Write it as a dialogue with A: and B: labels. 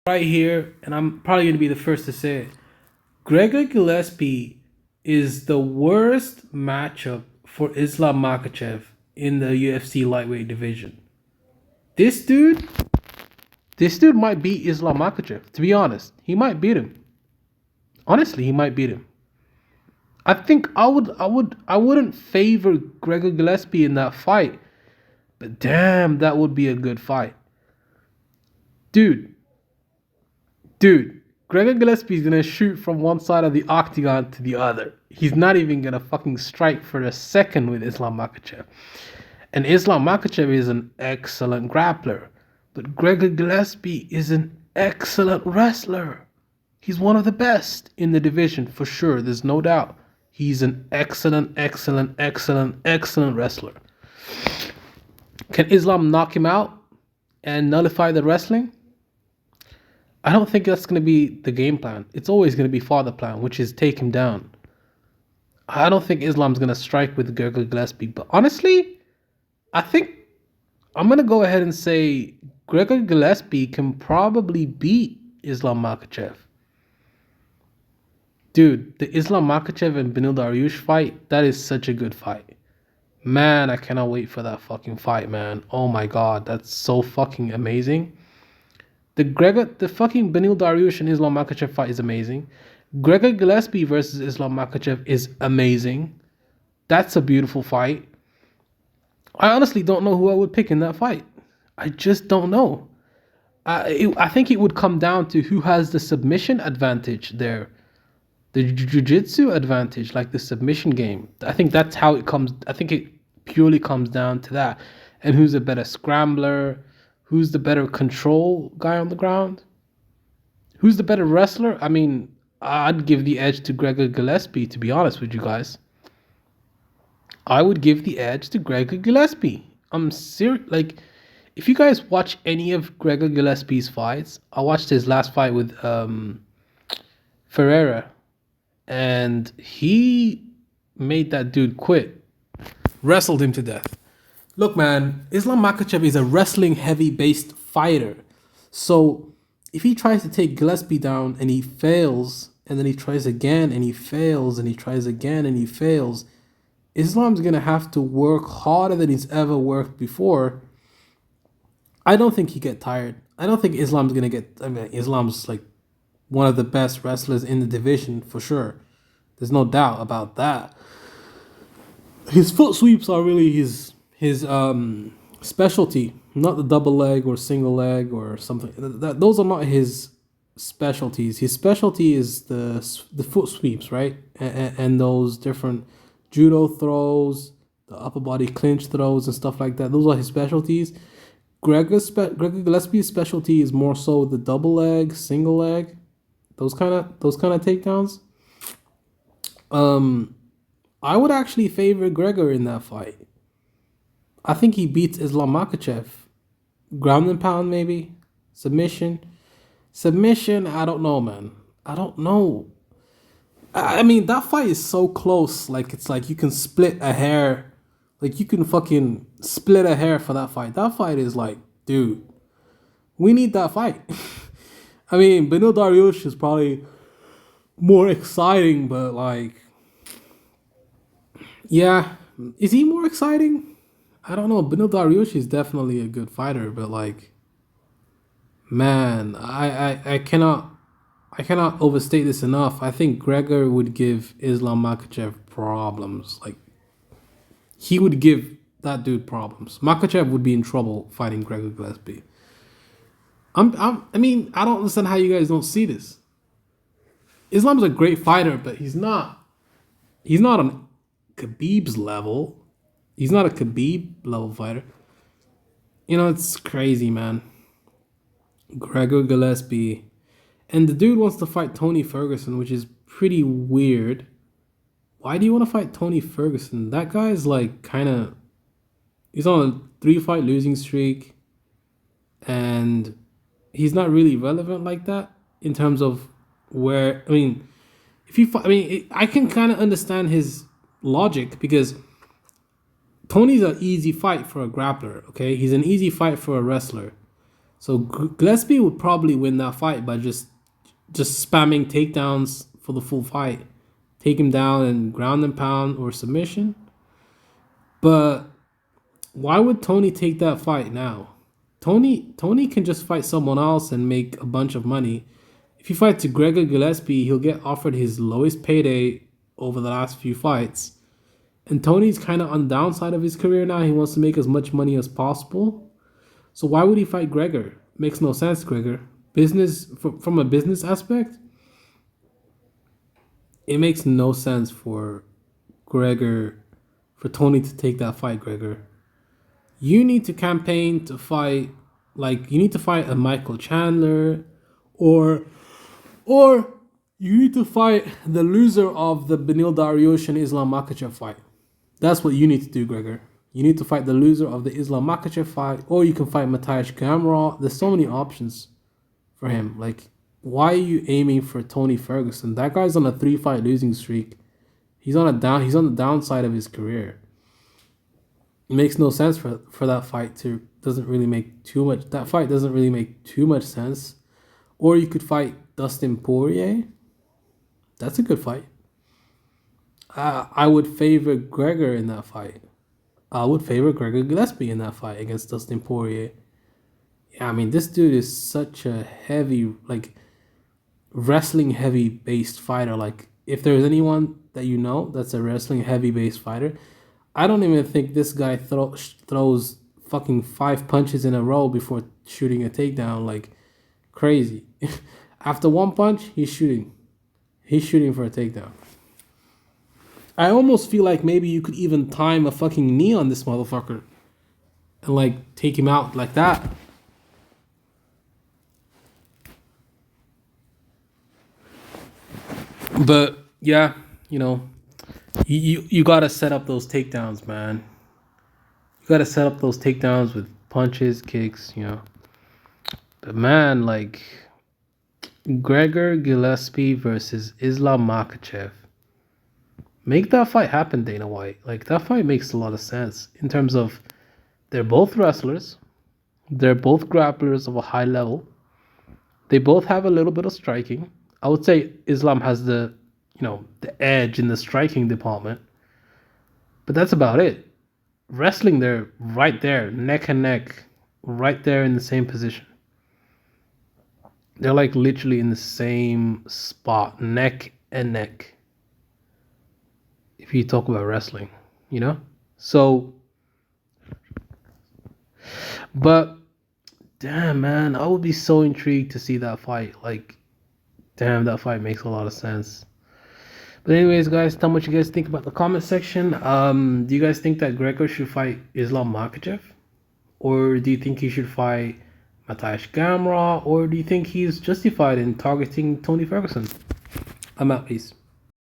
A: right here, and I'm probably going to be the first to say it. Gregor Gillespie is the worst matchup for Islam Makhachev in the UFC lightweight division. This dude, this dude might beat Islam Makhachev. To be honest, he might beat him. Honestly, he might beat him. I think I wouldn't favor Gregor Gillespie in that fight, but damn, that would be a good fight, dude. Dude, Gregor Gillespie is gonna shoot from one side of the octagon to the other. He's not even gonna fucking strike for a second with Islam Makhachev. And Islam Makhachev is an excellent grappler, but Gregor Gillespie is an excellent wrestler. He's one of the best in the division for sure. There's no doubt. He's an excellent wrestler. Can Islam knock him out and nullify the wrestling? I don't think that's going to be the game plan. It's always going to be father plan, which is take him down. I don't think Islam's going to strike with Gregor Gillespie. But honestly, I think I'm going to go ahead and say Gregor Gillespie can probably beat Islam Makhachev. Dude, the Islam Makhachev and Benil Dariush fight, that is such a good fight. Man, I cannot wait for that fucking fight, man. Oh my god, that's so fucking amazing. The fucking Benil Dariush and Islam Makhachev fight is amazing. Gregor Gillespie versus Islam Makhachev is amazing. That's a beautiful fight. I honestly don't know who I would pick in that fight. I just don't know. I think it would come down to who has the submission advantage there. The jiu-jitsu advantage, like the submission game. I think that's how it comes. I think it purely comes down to that. And who's a better scrambler? Who's the better control guy on the ground? Who's the better wrestler? I mean, I'd give the edge to Gregor Gillespie, to be honest with you guys. I would give the edge to Gregor Gillespie. I'm serious. Like, if you guys watch any of Gregor Gillespie's fights, I watched his last fight with Ferreira, and he made that dude quit. Wrestled him to death. Look, man, Islam Makhachev is a wrestling heavy based fighter. So if he tries to take Gillespie down and he fails, and then he tries again and he fails, and he tries again and he fails, Islam's going to have to work harder than he's ever worked before. I don't think he get tired. I don't think Islam's going to get... I mean, Islam's like one of the best wrestlers in the division for sure. There's no doubt about that. His foot sweeps are really his specialty, not the double leg or single leg or something. Those are not his specialties. His specialty is the foot sweeps, right? And those different judo throws, the upper body clinch throws and stuff like that. Those are his specialties. Gregor Gillespie's specialty is more so the double leg, single leg, those kind of takedowns. I would actually favor Gregor in that fight. I think he beats Islam Makhachev. Ground and pound, maybe. Submission, I don't know, man. I don't know. I mean, that fight is so close. Like, it's like you can split a hair. Like, you can fucking split a hair for that fight. That fight is like, dude, we need that fight. I mean, Benil Dariush is probably more exciting, but like, yeah. Is he more exciting? I don't know. Benil Dariush is definitely a good fighter, but like, man, I cannot overstate this enough. I think Gregor would give Islam Makhachev problems. Like, he would give that dude problems. Makhachev would be in trouble fighting Gregor Gillespie. I mean, I don't understand how you guys don't see this. Islam's a great fighter, but he's not on Khabib's level. He's not a Khabib level fighter. You know, it's crazy, man. Gregor Gillespie. And the dude wants to fight Tony Ferguson, which is pretty weird. Why do you want to fight Tony Ferguson? That guy's like he's on a 3-fight losing streak. And he's not really relevant like that in terms of where, I mean, I can kind of understand his logic because Tony's an easy fight for a grappler, okay? He's an easy fight for a wrestler. So Gillespie would probably win that fight by just spamming takedowns for the full fight, take him down and ground and pound or submission. But why would Tony take that fight now? Tony can just fight someone else and make a bunch of money. If he fights Gregor Gillespie, he'll get offered his lowest payday over the last few fights. And Tony's kind of on the downside of his career now. He wants to make as much money as possible. So why would he fight Gregor? Makes no sense, Gregor. From a business aspect, it makes no sense for Tony to take that fight, Gregor. You need to campaign to fight, like, you need to fight a Michael Chandler, or you need to fight the loser of the Benil Dariush and Islam Makhachev fight. That's what you need to do, Gregor. You need to fight the loser of the Islam Makhachev fight, or you can fight Mateusz Gamrot. There's so many options for him. Like, why are you aiming for Tony Ferguson? That guy's on a 3-fight losing streak. He's on the downside of his career. It makes no sense for that fight to doesn't really make too much. That fight doesn't really make too much sense. Or you could fight Dustin Poirier. That's a good fight. I would favor Gregor in that fight. I would favor Gregor Gillespie in that fight against Dustin Poirier. Yeah, I mean, this dude is such a heavy, like, wrestling heavy based fighter. Like, if there's anyone that you know that's a wrestling heavy based fighter, I don't even think this guy throws fucking 5 punches in a row before shooting a takedown. Like, crazy. After one punch, he's shooting. He's shooting for a takedown. I almost feel like maybe you could even time a fucking knee on this motherfucker and, like, take him out like that. But yeah, you know, you gotta set up those takedowns, man. You gotta set up those takedowns with punches, kicks, you know. But man, like, Gregor Gillespie versus Islam Makhachev. Make that fight happen, Dana White. Like, that fight makes a lot of sense in terms of they're both wrestlers. They're both grapplers of a high level. They both have a little bit of striking. I would say Islam has the edge in the striking department. But that's about it. Wrestling, they're right there, neck and neck, right there in the same position. They're like literally in the same spot, neck and neck. If you talk about wrestling, you know? So, but damn, man, I would be so intrigued to see that fight. Like, damn, that fight makes a lot of sense. But anyways, guys, tell me what you guys think about the comment section. Do you guys think that Gregor should fight Islam Makhachev? Or do you think he should fight Mateusz Gamrot? Or do you think he's justified in targeting Tony Ferguson? I'm out, peace.